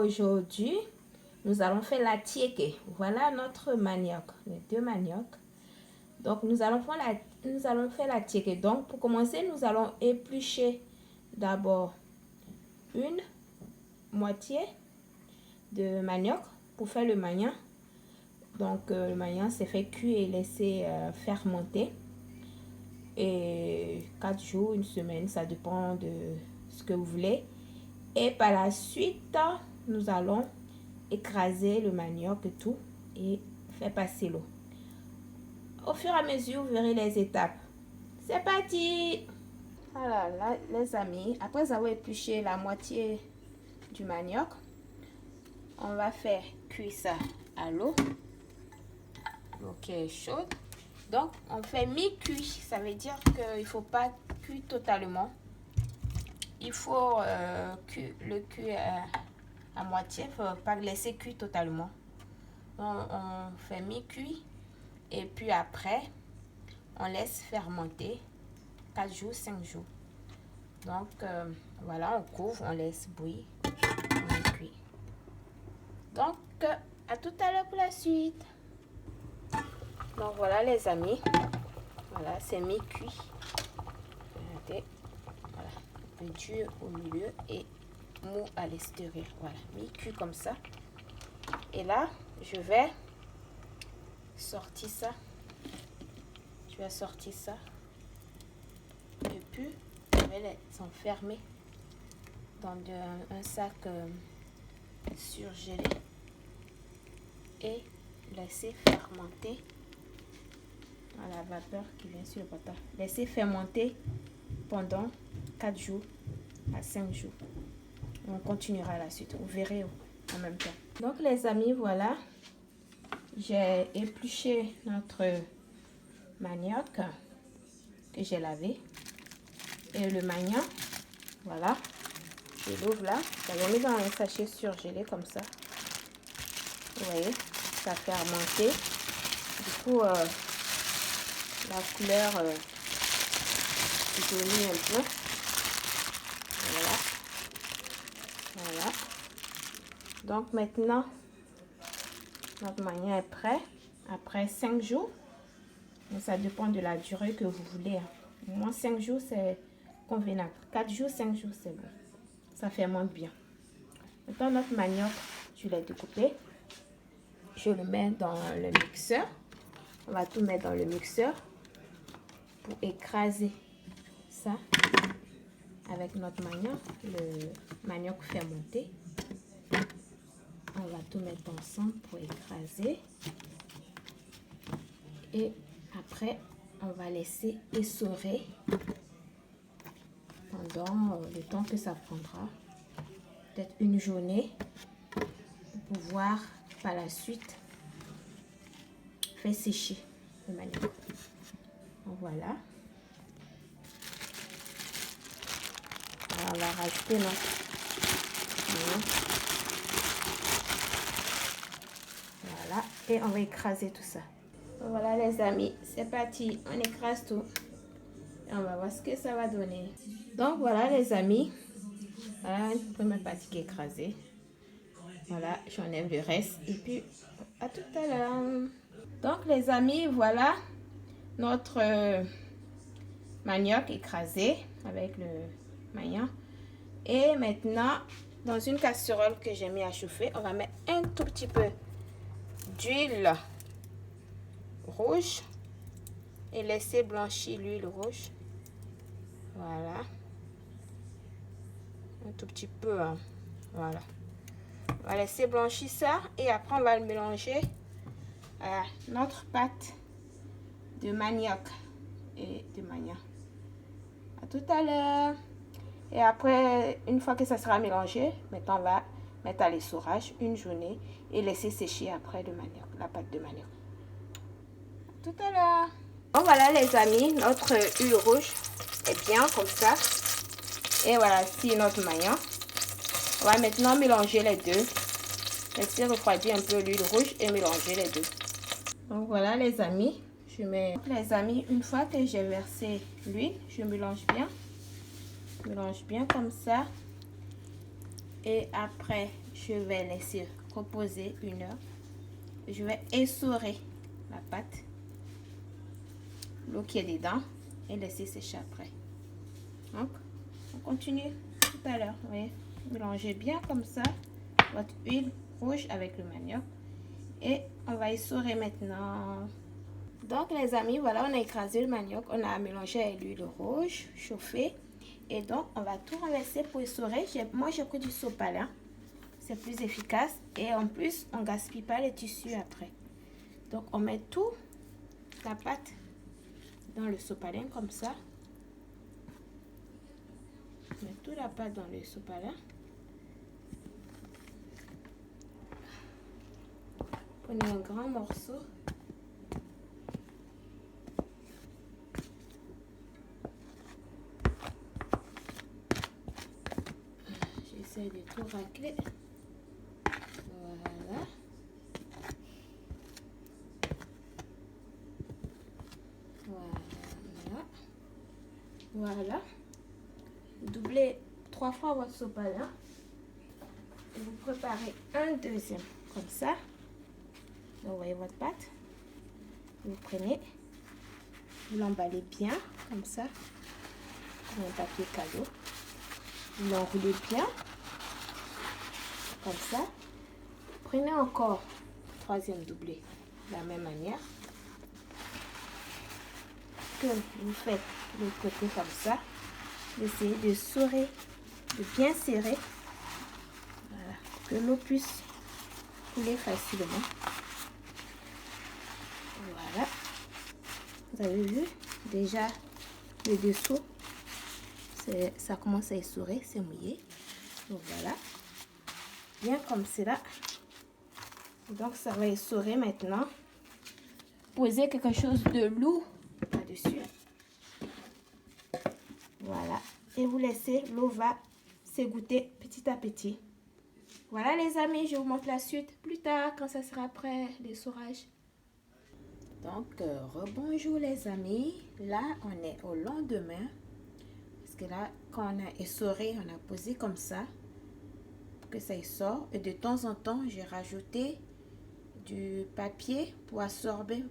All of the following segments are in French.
aujourd'hui, nous allons faire la tiéké. Voilà notre manioc, les deux maniocs. Donc, nous allons faire la tiéké. Donc, pour commencer, nous allons éplucher d'abord une moitié de manioc pour faire le magnan. Donc, le magnan, c'est fait cuire et laisser fermenter. Et 4 jours, une semaine, ça dépend de ce que vous voulez. Et par la suite, nous allons écraser le manioc et tout et faire passer l'eau. Au fur et à mesure, vous verrez les étapes. C'est parti! Voilà, là, les amis, après avoir épluché la moitié du manioc, on va faire cuire ça à l'eau. L'eau qui est chaude. Donc, on fait mi-cuit. Ça veut dire qu'il ne faut pas cuire totalement. Il faut le cuire à moitié. Il ne faut pas le laisser cuire totalement. On fait mi-cuit. Et puis après, on laisse fermenter 4 jours, 5 jours. Donc, voilà, on couvre, on laisse bouillir. On cuit. Donc, à tout à l'heure pour la suite. Donc, voilà les amis. Voilà, c'est mi-cuit. Regardez. Voilà, un peu dur au milieu et mou à l'extérieur. Voilà, mi-cuit comme ça. Et là, je vais sortir ça. Je vais sortir ça. Et puis, je vais les enfermer dans un sac surgelé et laisser fermenter à la vapeur qui vient sur le bâton. Laisser fermenter pendant 4 jours à 5 jours. On continuera la suite. Vous verrez en même temps. Donc les amis, voilà. J'ai épluché notre manioc que j'ai lavé. Et le magnan, voilà. Je l'ouvre là. J'avais mis dans un sachet surgelé comme ça. Vous voyez, ça fait fermenter. Du coup, la couleur jaunit un peu. Voilà. Voilà. Donc maintenant, notre magnan est prêt. Après 5 jours. Mais ça dépend de la durée que vous voulez. Moi, 5 jours, c'est convenable. 4 jours, 5 jours, c'est bon. Ça fermente bien. Maintenant, notre manioc, je l'ai découpé. Je le mets dans le mixeur. On va tout mettre dans le mixeur pour écraser ça avec notre manioc, le manioc fermenté. On va tout mettre ensemble pour écraser. Et après, on va laisser essorer pendant le temps que ça prendra. Peut-être une journée pour pouvoir par la suite faire sécher le manioc. Donc voilà. Alors, on va rajouter notre manioc. Voilà. Et on va écraser tout ça. Voilà les amis, c'est parti. On écrase tout. Et on va voir ce que ça va donner. Donc voilà les amis. Voilà une première partie qui est écrasée. Voilà, j'enlève le reste. Et puis, à tout à l'heure. Donc les amis, voilà notre manioc écrasé avec le magnan. Et maintenant, dans une casserole que j'ai mis à chauffer, on va mettre un tout petit peu d'huile rouge et laisser blanchir l'huile rouge. Voilà. Un tout petit peu. Hein. Voilà. On va laisser blanchir ça et après on va le mélanger à notre pâte de manioc et de magnan. À tout à l'heure. Et après, une fois que ça sera mélangé, maintenant on va mettre à l'essorage une journée et laisser sécher après le manioc, la pâte de manioc. À tout à l'heure. Bon voilà les amis, notre huile rouge est bien comme ça. Et voilà, c'est notre magnan. On va maintenant mélanger les deux. Laisser refroidir un peu l'huile rouge et mélanger les deux. Donc voilà les amis, je mets les amis, une fois que j'ai versé l'huile, je mélange bien. Je mélange bien comme ça. Et après, je vais laisser reposer 1 heure. Je vais essorer la pâte, l'eau qui est dedans, et laisser sécher après. Donc, on continue tout à l'heure. Vous voyez, mélangez bien comme ça votre huile rouge avec le manioc. Et on va essorer maintenant. Donc les amis, voilà, on a écrasé le manioc, on a mélangé avec l'huile rouge chauffée. Et donc, on va tout renverser pour essorer. Moi, j'ai pris du sopalin. C'est plus efficace. Et en plus, on ne gaspille pas les tissus après. Donc, on met tout la pâte dans le sopalin comme ça. On met toute la pâte dans le sopalin. Prenez un grand morceau. J'essaie de tout racler. Voilà. Voilà. Doublez 3 fois votre sopalin. Et vous préparez un deuxième comme ça. Donc, vous voyez votre pâte. Vous prenez, vous l'emballez bien comme ça, dans un papier cadeau. Vous l'enroulez bien comme ça. Prenez encore troisième doublé de la même manière que vous faites de l'autre côté comme ça. Essayez de serrer, de bien serrer, voilà, pour que l'eau puisse couler facilement. Voilà, vous avez vu déjà le dessous, ça commence à essorer, c'est mouillé. Donc voilà, bien comme cela. Donc ça va essorer maintenant. Posez quelque chose de lourd là-dessus. Voilà, et vous laissez, l'eau va s'égoutter petit à petit. Voilà les amis, je vous montre la suite plus tard quand ça sera prêt, l'essorage. Donc, rebonjour les amis. Là, on est au lendemain. Parce que là, quand on a essoré, on a posé comme ça. Pour que ça essore. Et de temps en temps, j'ai rajouté du papier pour absorber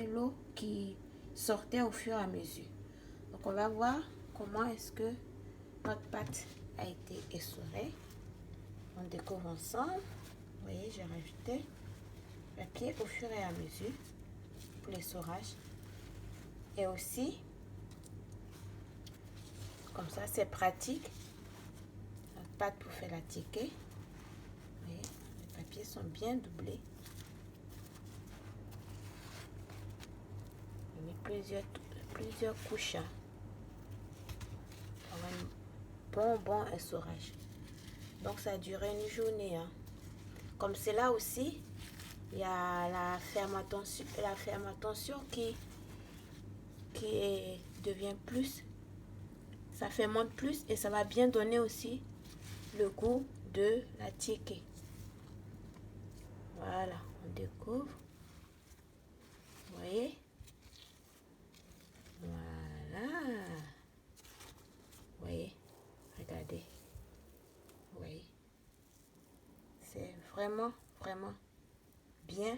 l'eau qui sortait au fur et à mesure. Donc, on va voir comment est-ce que notre pâte a été essorée. On découvre ensemble. Vous voyez, j'ai rajouté papier au fur et à mesure pour l'essorage. Et aussi, comme ça, c'est pratique. Notre pâte pour faire la ticket. Vous voyez, les papiers sont bien doublés. J'ai mis plusieurs couches. Pour un bon essorage. Donc, ça a duré une journée. Comme c'est là aussi, il y a la fermentation qui devient plus, ça fermente plus et ça va bien donner aussi le goût de la ticket. Voilà, on découvre. Vous voyez? Voilà. Vous voyez? Regardez. Vous voyez? C'est vraiment bien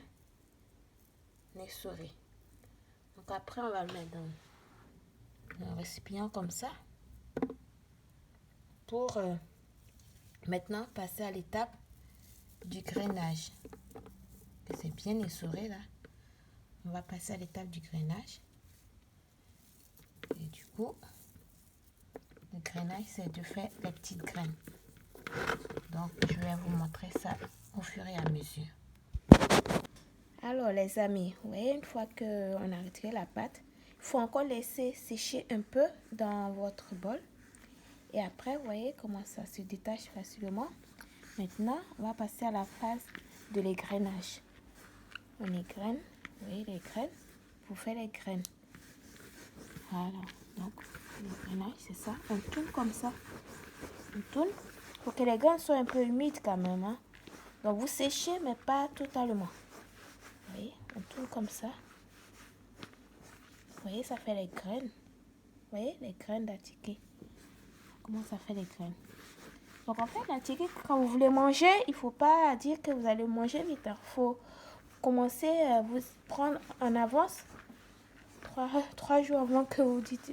essoré. Donc après, on va le mettre dans un récipient comme ça. Pour maintenant passer à l'étape du grainage. C'est bien essoré là. On va passer à l'étape du grainage. Et du coup, le grainage, c'est de faire les petites graines. Donc, je vais vous montrer ça au fur et à mesure. Alors, les amis, vous voyez, une fois qu'on a retiré la pâte, il faut encore laisser sécher un peu dans votre bol. Et après, vous voyez comment ça se détache facilement. Maintenant, on va passer à la phase de l'égrainage. On égrène, vous voyez les graines, vous faites les graines. Voilà, donc l'égrainage, c'est ça. On tourne comme ça. On tourne pour que les graines soient un peu humides quand même. Donc vous séchez, mais pas totalement. Vous voyez, on tourne comme ça. Vous voyez, ça fait les graines. Vous voyez, les graines d'attiqué. Comment ça fait les graines? Donc en fait, la ticket, quand vous voulez manger, il ne faut pas dire que vous allez manger vite. Il faut commencer à vous prendre en avance, 3 jours avant que vous dites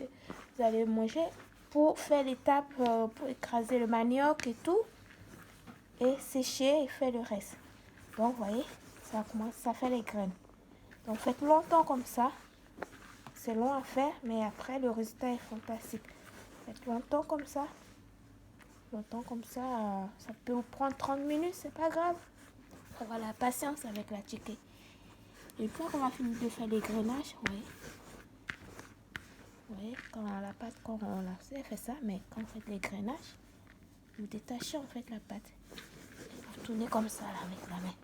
vous allez manger, pour faire l'étape, pour écraser le manioc et tout, et sécher et faire le reste. Donc vous voyez, ça commence, ça fait les graines. Donc faites longtemps comme ça. C'est long à faire, mais après le résultat est fantastique. Faites longtemps comme ça. Longtemps comme ça, ça peut vous prendre 30 minutes, c'est pas grave. Faut avoir la patience avec la chicken. Et puis quand on va finir de faire les grenages, vous voyez, quand la pâte, quand on a fait ça, mais quand vous faites les grenages, vous détachez en fait la pâte. Vous tournez comme ça là, avec la main.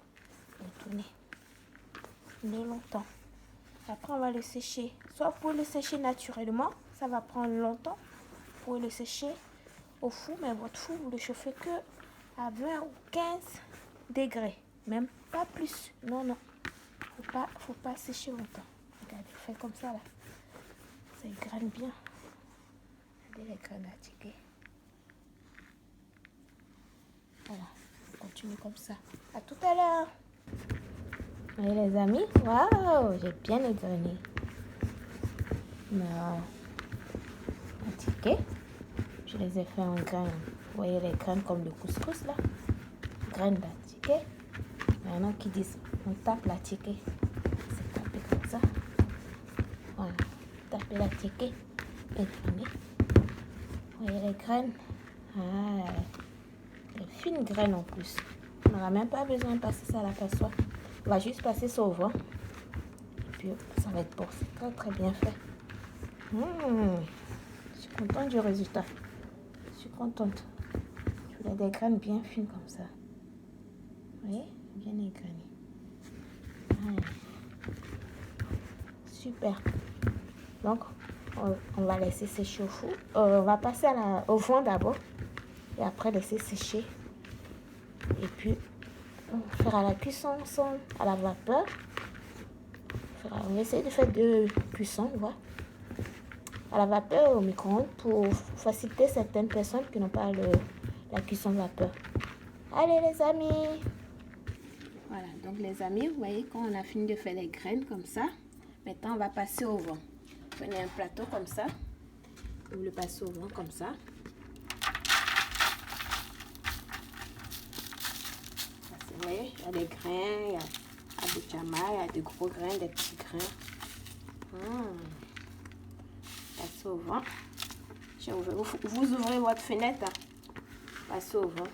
Vous tournez longtemps. Après on va le sécher. Soit pour le sécher naturellement, ça va prendre longtemps. Pour le sécher au four, mais votre four, vous le chauffez que à 20 ou 15 degrés. Même pas plus. Non, non. Faut pas sécher longtemps. Regardez, faites comme ça là. Ça graine bien. Regardez les graines à ticket. Voilà. On continue comme ça. À tout à l'heure. Voyez les amis. Waouh, j'ai bien égrené. À ticket. Je les ai fait en graines. Vous voyez les graines comme le couscous là. Graines de ticket. Il y en a qui disent on tape la ticket. C'est tapé comme ça. Voilà. Tapez la ticket. Et tournez. Vous voyez les graines. Ah, des fines graines en plus. On n'aura même pas besoin de passer ça à la passoire. On va juste passer ça au vent. Et puis ça va être bon. C'est très très bien fait. Je suis contente du résultat. Je suis contente. Je voulais des graines bien fines comme ça. Vous voyez, bien égrenées. Super. Donc, on va laisser sécher au four. On va passer au vent d'abord. Et après, laisser sécher. Et puis, on fera la cuisson à la vapeur. On va essayer de faire 2 cuissons, voilà. À la vapeur au micro-ondes pour faciliter certaines personnes qui n'ont pas la cuisson vapeur. Allez les amis! Voilà, donc les amis, vous voyez quand on a fini de faire les graines comme ça, maintenant on va passer au vent. Prenez un plateau comme ça, vous le passez au vent comme ça. Vous voyez, il y a des grains, il y a des chama, il y a des gros grains, des petits grains. Passez au vent. Vous ouvrez votre fenêtre, passez au vent.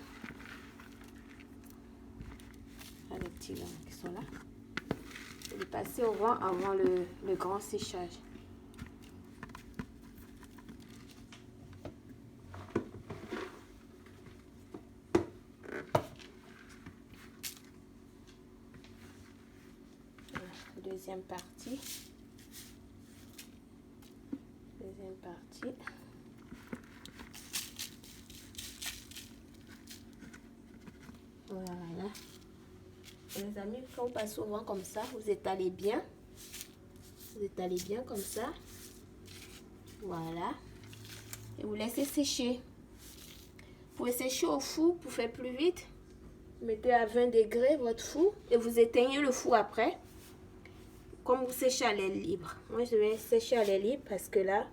Il y a des petits grains qui sont là. Vous les passez au vent avant le grand séchage. Deuxième partie. Voilà. Les amis, quand vous passez au vent comme ça, vous étalez bien. Vous étalez bien comme ça. Voilà. Et vous laissez sécher. Vous pouvez sécher au four pour faire plus vite. Mettez à 20 degrés votre four et vous éteignez le four après. Comme vous séchez à l'air libre. Moi, je vais sécher à l'air libre parce que là,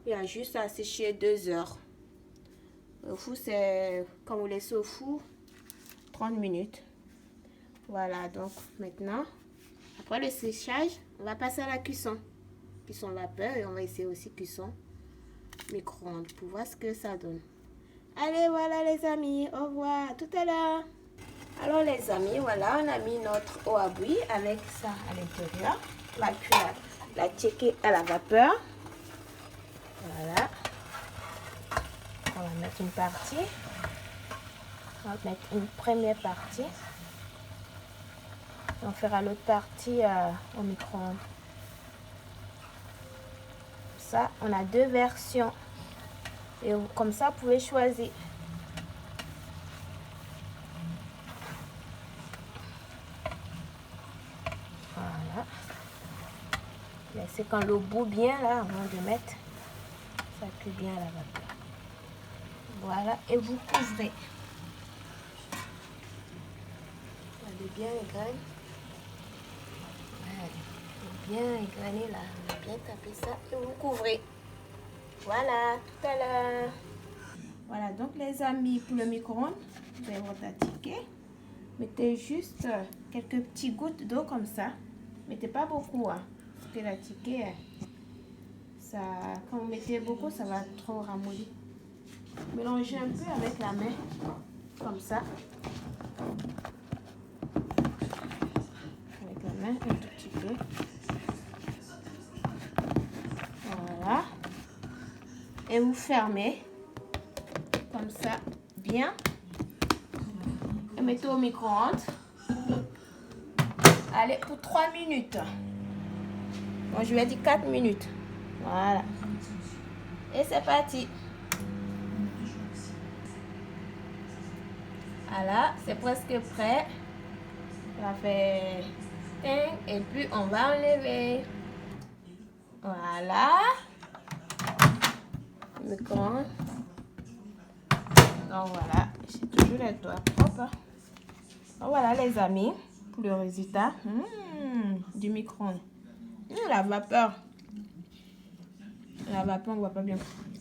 il y a juste à sécher 2 heures. Le four, c'est quand vous laissez au four, 30 minutes. Voilà, donc maintenant, après le séchage, on va passer à la cuisson. Cuisson vapeur et on va essayer aussi cuisson micro-ondes pour voir ce que ça donne. Allez, voilà les amis, au revoir, à tout à l'heure. Alors les amis, voilà, on a mis notre eau à bouillir avec ça à l'intérieur. On va cuire la ticket à la vapeur. Voilà. On va mettre une partie. On va mettre une première partie. On fera l'autre partie au micro-ondes. Ça, on a 2 versions. Et comme ça, vous pouvez choisir. Voilà. Laissez quand l'eau bout bien là, avant de mettre, ça cuit bien à la vapeur. Voilà, et vous couvrez. Regardez bien les graines. Bien égrener là, bien taper ça et vous couvrez. Voilà, tout à l'heure. Voilà, donc les amis, pour le micro-ondes, vous avez votre ticket. Mettez juste quelques petits gouttes d'eau comme ça. Mettez pas beaucoup, hein, parce que la ticket, ça, quand vous mettez beaucoup, ça va trop ramollir. Mélangez un peu avec la main, comme ça. Avec la main, un tout petit peu. Voilà. Et vous fermez comme ça, bien. Et mettez au micro-ondes. Allez, pour 3 minutes. Bon, je lui ai dit 4 minutes. Voilà. Et c'est parti. Voilà, c'est presque prêt. Ça fait... Et puis, on va enlever. Voilà. Micro-ondes. Donc voilà, j'ai toujours les doigts propres. Donc voilà les amis, pour le résultat du micro-ondes. La vapeur. La vapeur, on voit pas bien.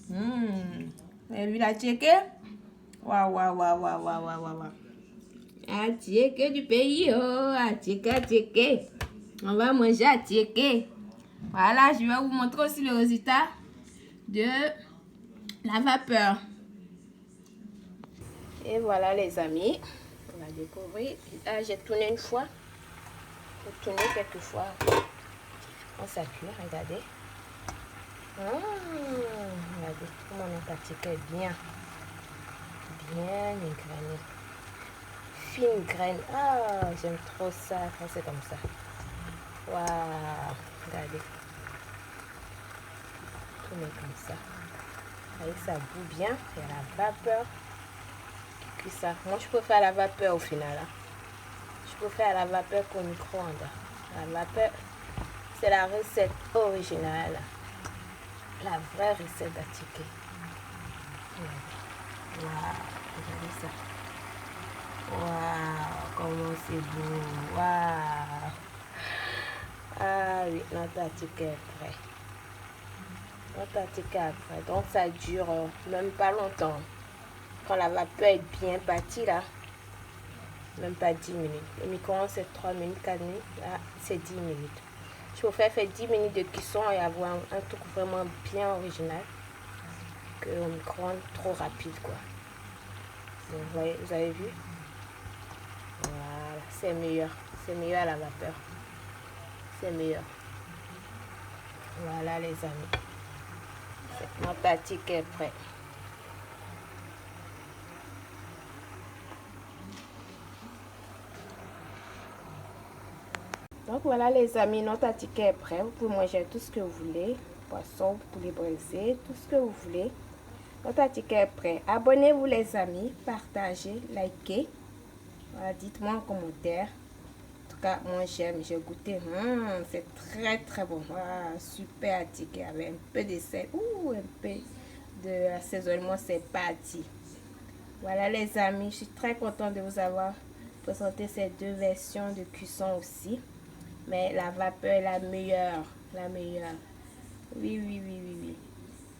Vous avez vu la tchéké? Waouh, waouh, waouh, waouh, waouh, waouh, waouh. La tchéké du pays, oh, la tchéké. On va manger à tchéké. Voilà, je vais vous montrer aussi le résultat de la vapeur. Et voilà les amis, on va découvrir. Là, j'ai tourné une fois. Il faut tourner quelques fois. On s'appuie, regardez. Regardez comment notre ticket est bien. Bien égrené. Fine graine. Ah, j'aime trop ça quand c'est comme ça. Waouh, regardez. Tourner comme ça. Regardez, ça bout bien. Il y a la vapeur. Puis ça. Moi, je préfère la vapeur au final. Hein. Je préfère la vapeur qu'au micro-ondes. La vapeur, c'est la recette originale. La vraie recette d'attiqué. Waouh, regardez ça. Waouh, comment c'est beau. Waouh. Ah oui, notre attiqué est prêt. Notre attiqué est prêt. Donc ça dure même pas longtemps. Quand la vapeur est bien partie là, même pas 10 minutes. Le micro-ondes c'est 3 minutes, 4 minutes. Là, c'est 10 minutes. Je préfère faire 10 minutes de cuisson et avoir un truc vraiment bien original que au micro-ondes trop rapide quoi. Donc, vous avez vu? Voilà, c'est meilleur. C'est meilleur à la vapeur. C'est meilleur. Voilà les amis. Notre ticket est prêt. Donc voilà les amis, notre ticket est prêt. Vous pouvez manger tout ce que vous voulez. Poisson, poulet braisé, tout ce que vous voulez. Notre ticket est prêt. Abonnez-vous les amis, partagez, likez. Voilà, dites-moi en commentaire. En tout cas, moi j'aime, j'ai goûté. C'est très très bon. Voilà, super ticket avec un peu de sel. Un peu de assaisonnement, c'est parti. Voilà les amis, je suis très contente de vous avoir présenté ces deux versions de cuisson aussi. Mais la vapeur est la meilleure. La meilleure. Oui.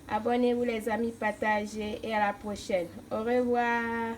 Abonnez-vous les amis, partagez et à la prochaine. Au revoir.